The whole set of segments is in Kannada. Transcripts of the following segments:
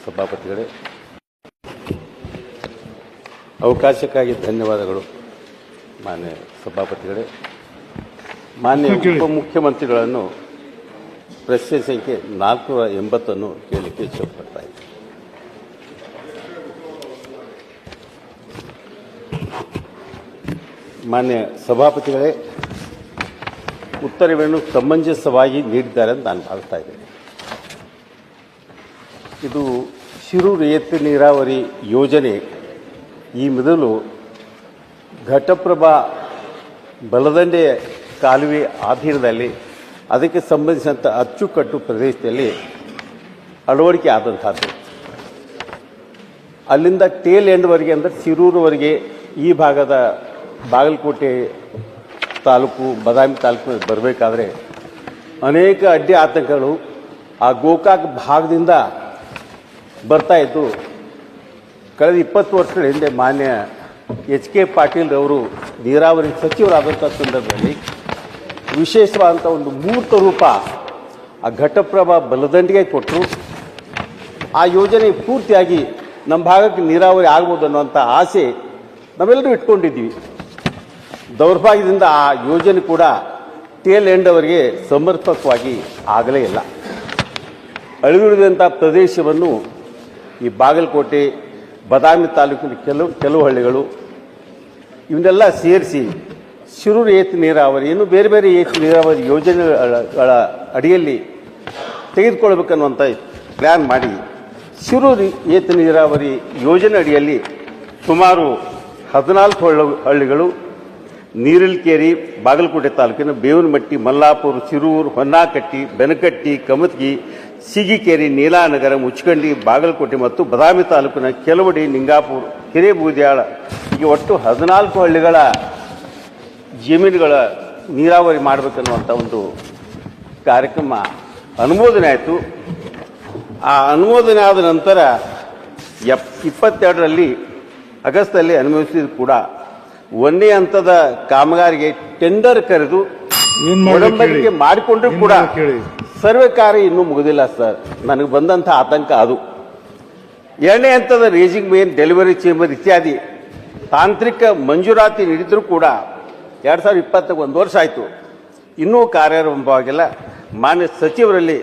ಸಭಾಪತಿಗಳೇ, ಅವಕಾಶಕ್ಕಾಗಿ ಧನ್ಯವಾದಗಳು. ಮಾನ್ಯ ಸಭಾಪತಿಗಳೇ, ಮಾನ್ಯ ಉಪಮುಖ್ಯಮಂತ್ರಿಗಳನ್ನು ಪ್ರಶ್ನೆ ಸಂಖ್ಯೆ 480 ಕೇಳಲಿಕ್ಕೆ ಇಷ್ಟಪಡ್ತಾ ಇದ್ದೀನಿ. ಮಾನ್ಯ ಸಭಾಪತಿಗಳೇ, ಉತ್ತರವನ್ನು ಸಮಂಜಸವಾಗಿ ನೀಡಿದ್ದಾರೆ ಅಂತ ನಾನು ಭಾವಿಸ್ತಾ ಇದ್ದೇನೆ. ಇದು ಶಿರೂರು ಏತ ನೀರಾವರಿ ಯೋಜನೆ ಈ ಮೊದಲು ಘಟಪ್ರಭಾ ಬಲದಂಡೆ ಕಾಲುವೆ ಅಧೀನದಲ್ಲಿ ಅದಕ್ಕೆ ಸಂಬಂಧಿಸಿದಂಥ ಅಚ್ಚುಕಟ್ಟು ಪ್ರದೇಶದಲ್ಲಿ ಅಳವಡಿಕೆ ಆದಂಥದ್ದು. ಅಲ್ಲಿಂದ ಟೇಲ್ ಎಂಡ್ವರೆಗೆ ಅಂದರೆ ಶಿರೂರುವರೆಗೆ ಈ ಭಾಗದ ಬಾಗಲಕೋಟೆ ತಾಲೂಕು ಬದಾಮಿ ತಾಲೂಕಿನಲ್ಲಿ ಬರಬೇಕಾದ್ರೆ ಅನೇಕ ಅಡ್ಡಿ ಆತಂಕಗಳು ಆ ಗೋಕಾಕ್ ಭಾಗದಿಂದ ಬರ್ತಾ ಇದ್ದು. ಕಳೆದ 20 ವರ್ಷಗಳ ಹಿಂದೆ ಮಾನ್ಯ HK ಪಾಟೀಲ್ ಅವರು ನೀರಾವರಿ ಸಚಿವರಾದಂಥ ಸಂದರ್ಭದಲ್ಲಿ ವಿಶೇಷವಾದಂಥ ಒಂದು ಮೂರ್ತ ರೂಪ ಆ ಘಟಪ್ರಭಾ ಬಲದಂಡಿಗೆ ಕೊಟ್ಟರು. ಆ ಯೋಜನೆ ಪೂರ್ತಿಯಾಗಿ ನಮ್ಮ ಭಾಗಕ್ಕೆ ನೀರಾವರಿ ಆಗ್ಬೋದು ಅನ್ನುವಂಥ ಆಸೆ ನಾವೆಲ್ಲರೂ ಇಟ್ಕೊಂಡಿದ್ದೀವಿ. ದೌರ್ಭಾಗ್ಯದಿಂದ ಆ ಯೋಜನೆ ಕೂಡ ಟೇಲ್ ಎಂಡ್ವರೆಗೆ ಸಮರ್ಪಕವಾಗಿ ಆಗಲೇ ಇಲ್ಲ. ಅಳಿದುಳಿದಂಥ ಪ್ರದೇಶವನ್ನು ಈ ಬಾಗಲಕೋಟೆ ಬದಾಮಿ ತಾಲೂಕಿನ ಕೆಲವು ಹಳ್ಳಿಗಳು ಇವನ್ನೆಲ್ಲ ಸೇರಿಸಿ ಶಿರೂರು ಏತ ನೀರಾವರಿ ಇನ್ನು ಬೇರೆ ಬೇರೆ ಏತ ನೀರಾವರಿ ಯೋಜನೆಗಳ ಅಡಿಯಲ್ಲಿ ತೆಗೆದುಕೊಳ್ಬೇಕನ್ನುವಂಥ ಪ್ಲ್ಯಾನ್ ಮಾಡಿ ಶಿರೂರು ಏತ ನೀರಾವರಿ ಯೋಜನೆ ಅಡಿಯಲ್ಲಿ ಸುಮಾರು 14 ಹಳ್ಳಿಗಳು ನೀರಿಲ್ಕೇರಿ ಬಾಗಲಕೋಟೆ ತಾಲೂಕಿನ ಬೇವನಮಟ್ಟಿ, ಮಲ್ಲಾಪುರ, ಶಿರೂರು, ಹೊನ್ನಾಕಟ್ಟಿ, ಬೆನಕಟ್ಟಿ, ಕಮತ್ಗಿ, ಸಿಗಿಕೇರಿ, ನೀಲಾನಗರ, ಮುಚ್ಕಂಡಿ, ಬಾಗಲಕೋಟೆ ಮತ್ತು ಬದಾಮಿ ತಾಲೂಕಿನ ಕೆಲವಡಿ, ನಿಂಗಾಪುರ, ಹಿರೇಬೂದ್ಯಾಳ ಹೀಗೆ ಒಟ್ಟು 14 ಹಳ್ಳಿಗಳ ಜಮೀನುಗಳ ನೀರಾವರಿ ಮಾಡಬೇಕನ್ನುವಂಥ ಒಂದು ಕಾರ್ಯಕ್ರಮ ಅನುಮೋದನೆ ಆಯಿತು. ಆ ಅನುಮೋದನೆ ಆದ ನಂತರ 22ರಲ್ಲಿ ಆಗಸ್ಟಲ್ಲಿ ಅನುಮೋದಿಸಿದ ಕೂಡ 1ನೇ ಹಂತದ ಕಾಮಗಾರಿಗೆ ಟೆಂಡರ್ ಕರೆದು ಒಡಂಬಡಿಕೆ ಮಾಡಿಕೊಂಡ್ರೂ ಕೂಡ ಸರ್ವೆ ಕಾರ್ಯ ಇನ್ನೂ ಮುಗಿದಿಲ್ಲ ಸರ್. ನನಗೆ ಬಂದಂಥ ಆತಂಕ ಅದು. 2ನೇ ಹಂತದ ರೇಜಿಂಗ್ ಮೇನ್, ಡೆಲಿವರಿ ಚೇಂಬರ್ ಇತ್ಯಾದಿ ತಾಂತ್ರಿಕ ಮಂಜೂರಾತಿ ನೀಡಿದ್ರೂ ಕೂಡ 2020 1 ವರ್ಷ ಆಯಿತು, ಇನ್ನೂ ಕಾರ್ಯಾರಂಭವಾಗಿಲ್ಲ. ಮಾನ್ಯ ಸಚಿವರಲ್ಲಿ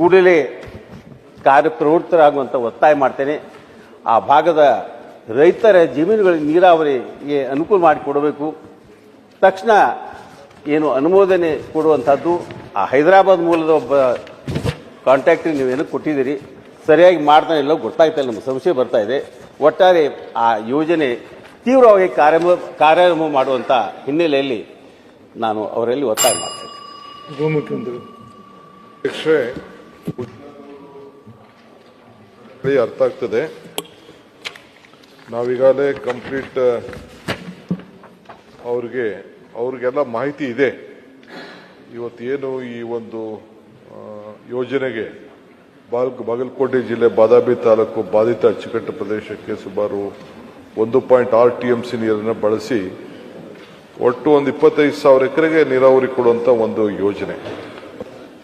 ಕೂಡಲೇ ಕಾರ್ಯಪ್ರವೃತ್ತರಾಗುವಂಥ ಒತ್ತಾಯ ಮಾಡ್ತೇನೆ. ಆ ಭಾಗದ ರೈತರ ಜಮೀನುಗಳಿಗೆ ನೀರಾವರಿಗೆ ಅನುಕೂಲ ಮಾಡಿಕೊಡಬೇಕು. ತಕ್ಷಣ ಏನು ಅನುಮೋದನೆ ಕೊಡುವಂಥದ್ದು ಆ ಹೈದರಾಬಾದ್ ಮೂಲದ ಒಬ್ಬ ಕಾಂಟ್ಯಾಕ್ಟ್ರಿಗೆ ನೀವೇನು ಕೊಟ್ಟಿದ್ದೀರಿ, ಸರಿಯಾಗಿ ಮಾಡ್ತಾನೆ ಇಲ್ಲ ಗೊತ್ತಾಗ್ತಾಯಿಲ್ಲ, ನಮಗೆ ಸಂಶಯ ಬರ್ತಾ ಇದೆ. ಒಟ್ಟಾರೆ ಆ ಯೋಜನೆ ತೀವ್ರವಾಗಿ ಕಾರ್ಯಾರಂಭ ಮಾಡುವಂಥ ಹಿನ್ನೆಲೆಯಲ್ಲಿ ನಾನು ಅವರಲ್ಲಿ ಒತ್ತಾಯ ಮಾಡ್ತೇನೆ. ಅರ್ಥ ಆಗ್ತದೆ. ನಾವೀಗಾಗಲೇ ಕಂಪ್ಲೀಟ್ ಅವ್ರಿಗೆಲ್ಲ ಮಾಹಿತಿ ಇದೆ. ಇವತ್ತೇನು ಈ ಒಂದು ಯೋಜನೆಗೆ ಬಾಗಲಕೋಟೆ ಜಿಲ್ಲೆ ಬಾದಾಮಿ ತಾಲೂಕು ಬಾಧಿತ ಅಚ್ಚುಕಟ್ಟು ಪ್ರದೇಶಕ್ಕೆ ಸುಮಾರು 1.6 TMC ನೀರನ್ನು ಬಳಸಿ ಒಟ್ಟು ಒಂದು 25,000 ಎಕರೆಗೆ ನೀರಾವರಿ ಕೊಡುವಂಥ ಒಂದು ಯೋಜನೆ.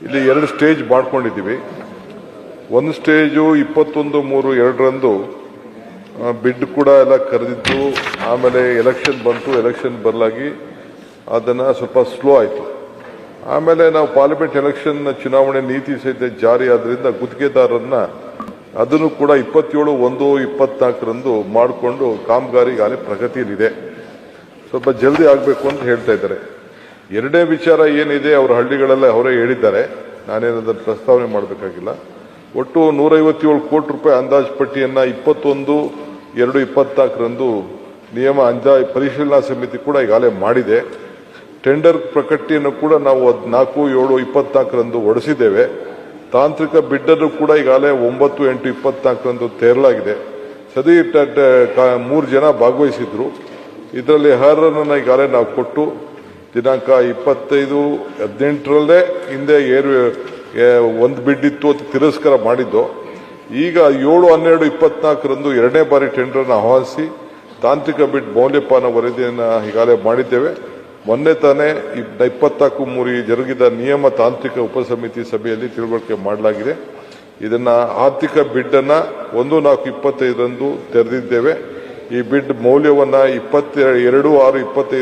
ಇಲ್ಲಿ 2 ಸ್ಟೇಜ್ ಮಾಡ್ಕೊಂಡಿದ್ದೀವಿ. ಒಂದು ಸ್ಟೇಜು 21/3/2ರಂದು ಬಿಡ್ ಕೂಡ ಎಲ್ಲ ಕರೆದಿದ್ದು, ಆಮೇಲೆ ಎಲೆಕ್ಷನ್ ಬಂತು. ಎಲೆಕ್ಷನ್ ಬರಲಾಗಿ ಅದನ್ನು ಸ್ವಲ್ಪ ಸ್ಲೋ ಆಯಿತು. ಆಮೇಲೆ ನಾವು ಪಾರ್ಲಿಮೆಂಟ್ ಎಲೆಕ್ಷನ್ ಚುನಾವಣೆ ನೀತಿ ಸಹಿತ ಜಾರಿ ಆದ್ರಿಂದ ಗುತ್ತಿಗೆದಾರರನ್ನ ಅದನ್ನು ಕೂಡ 27/1/24ರಂದು ಮಾಡಿಕೊಂಡು ಕಾಮಗಾರಿಗಾಗಲೇ ಪ್ರಗತಿಯಲ್ಲಿದೆ. ಸ್ವಲ್ಪ ಜಲ್ದಿ ಆಗಬೇಕು ಅಂತ ಹೇಳ್ತಾ ಇದ್ದಾರೆ. 2ನೇ ವಿಚಾರ ಏನಿದೆ ಅವರ ಹಳ್ಳಿಗಳೆಲ್ಲ ಅವರೇ ಹೇಳಿದ್ದಾರೆ, ನಾನೇನದನ್ನು ಪ್ರಸ್ತಾವನೆ ಮಾಡಬೇಕಾಗಿಲ್ಲ. ಒಟ್ಟು 157 ಕೋಟಿ ರೂಪಾಯಿ ಅಂದಾಜು ಪಟ್ಟಿಯನ್ನು 21/2/24ರಂದು ನಿಯಮ ಪರಿಶೀಲನಾ ಸಮಿತಿ ಕೂಡ ಈಗಾಗಲೇ ಮಾಡಿದೆ. ಟೆಂಡರ್ ಪ್ರಕಟಣೆಯನ್ನು ಕೂಡ ನಾವು 14/7/24ರಂದು ಹೊರಡಿಸಿದ್ದೇವೆ. ತಾಂತ್ರಿಕ ಬಿಡ್ಡನ್ನು ಕೂಡ ಈಗಾಗಲೇ 9/8/24ರಂದು ತೇರಲಾಗಿದೆ. ಸದಿ 3 ಜನ ಭಾಗವಹಿಸಿದ್ರು. ಇದರಲ್ಲಿ ಅರ್ಹರನ್ನು ಈಗಾಗಲೇ ನಾವು ಕೊಟ್ಟು ದಿನಾಂಕ 25/18ರಲ್ಲೇ ಹಿಂದೆ ಒಂದು ಬಿಡ್ ಇತ್ತು ಅಂತ ತಿರಸ್ಕಾರ ಮಾಡಿದ್ದು. ಈಗ 7/12/24ರಂದು 2ನೇ ಬಾರಿ ಟೆಂಡರ್ನ ಆಹ್ವಾನಿಸಿ ತಾಂತ್ರಿಕ ಬಿಡ್ ಮೌಲ್ಯಪಾನ ವರದಿಯನ್ನು ಈಗಾಗಲೇ ಮಾಡಿದ್ದೇವೆ. ಮೊನ್ನೆ ತಾನೇ 24/3 ಜರುಗಿದ ನಿಯಮ ತಾಂತ್ರಿಕ ಉಪಸಮಿತಿ ಸಭೆಯಲ್ಲಿ ತಿಳುವಳಿಕೆ ಮಾಡಲಾಗಿದೆ. ಇದನ್ನ ಆರ್ಥಿಕ ಬಿಡ್ ಅನ್ನ 1/4/25 ತೆರೆದಿದ್ದೇವೆ. ಈ ಬಿಡ್ ಮೌಲ್ಯವನ್ನ 22/6/25